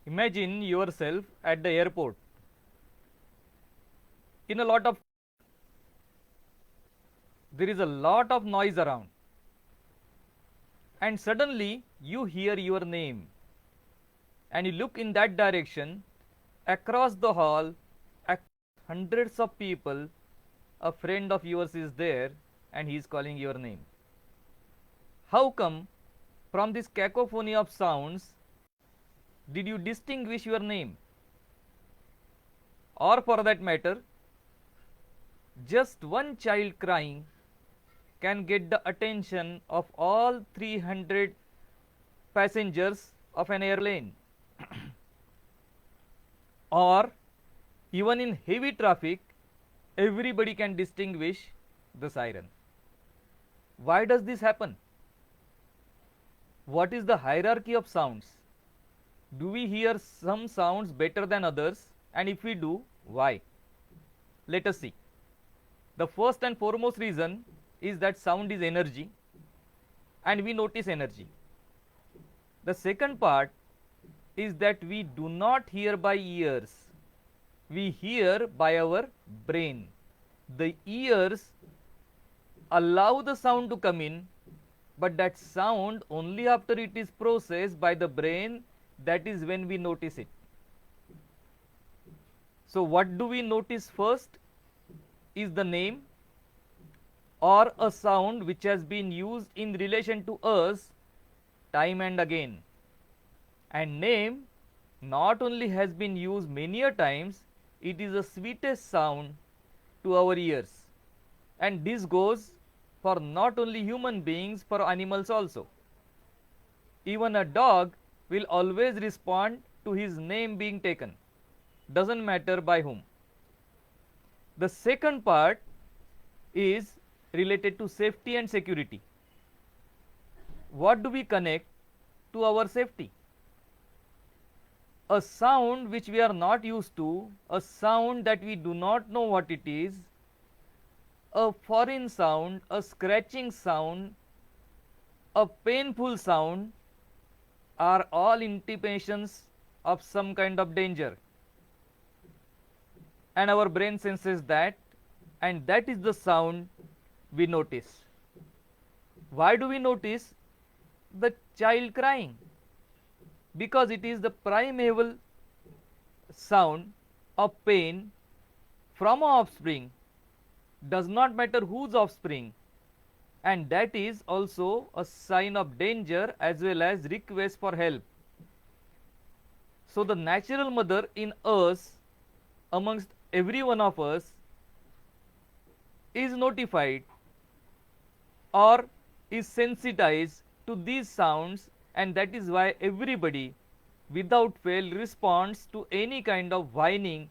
Imagine yourself at the airport in a lot of there is a lot of noise around, and suddenly you hear your name and you look in that direction. Across the hall, hundreds of people, a friend of yours is there and he is calling your name. How come from this cacophony of sounds did you distinguish your name? Or for that matter, just one child crying can get the attention of all 300 passengers of an airplane. Or even in heavy traffic, everybody can distinguish the siren. Why does this happen? What is the hierarchy of sounds? Do we hear some sounds better than others? And if we do, why? Let us see. The first and foremost reason is that sound is energy and we notice energy. The second part is that we do not hear by ears, we hear by our brain. The ears allow the sound to come in, but that sound only after it is processed by the brain, that is when we notice it. So what do we notice first? Is the name or a sound which has been used in relation to us time and again. And name not only has been used many a times, it is the sweetest sound to our ears. And this goes for not only human beings, for animals also. Even a dog will always respond to his name being taken, doesn't matter by whom. The second part is related to safety and security. What do we connect to our safety? A sound which we are not used to, a sound that we do not know what it is, a foreign sound, a scratching sound, a painful sound, are all intimations of some kind of danger. And our brain senses that, and that is the sound we notice. Why do we notice the child crying? Because it is the primeval sound of pain from a offspring, does not matter whose offspring, and that is also a sign of danger as well as request for help. So the natural mother in us, amongst every one of us, is notified or is sensitized to these sounds, and that is why everybody without fail responds to any kind of whining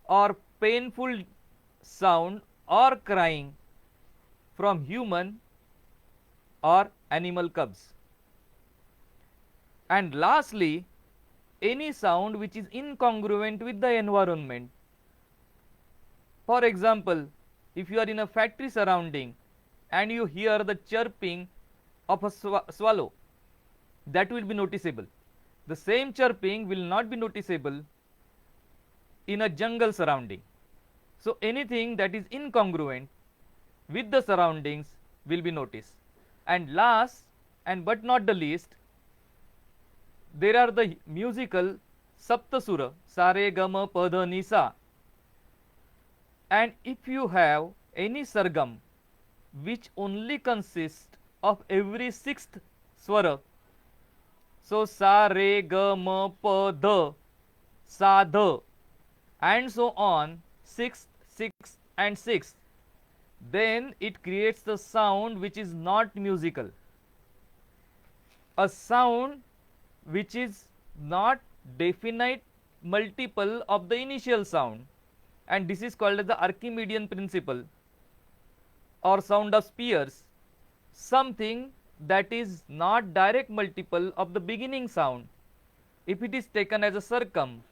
or painful sound or crying from human or animal cubs. And lastly, any sound which is incongruent with the environment. For example, if you are in a factory surrounding and you hear the chirping of a swallow, that will be noticeable. The same chirping will not be noticeable in a jungle surrounding. So anything that is incongruent with the surroundings will be noticed. And last and but not the least, there are the musical Saptasura, Sa Re Ga Ma Pa Dha Ni Sa. And if you have any sargam which only consists of every sixth swara, so Sa Re Ga Ma Pa Dha, Sa Dha, and so on, sixth, sixth, and sixth, then it creates the sound which is not musical. A sound which is not definite multiple of the initial sound, and this is called as the Archimedean principle or sound of spheres. Something that is not direct multiple of the beginning sound, if it is taken as a circum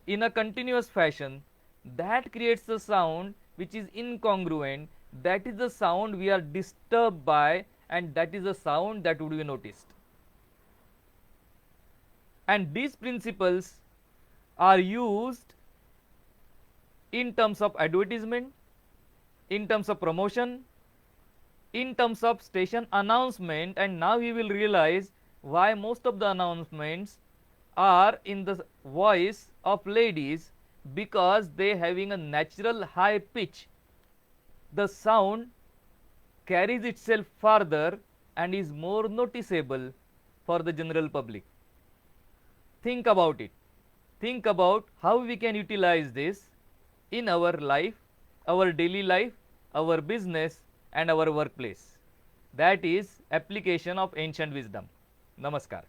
in a continuous fashion, that creates the sound which is incongruent. That is the sound we are disturbed by, and that is the sound that would be noticed. and these principles are used in terms of advertisement, in terms of promotion, in terms of station announcement, and now we will realize why most of the announcements are in the voice of ladies, because they having a natural high pitch. The sound carries itself further and is more noticeable for the general public. Think about it. Think about how we can utilize this in our life, our daily life, our business, and our workplace. That is application of ancient wisdom. Namaskar.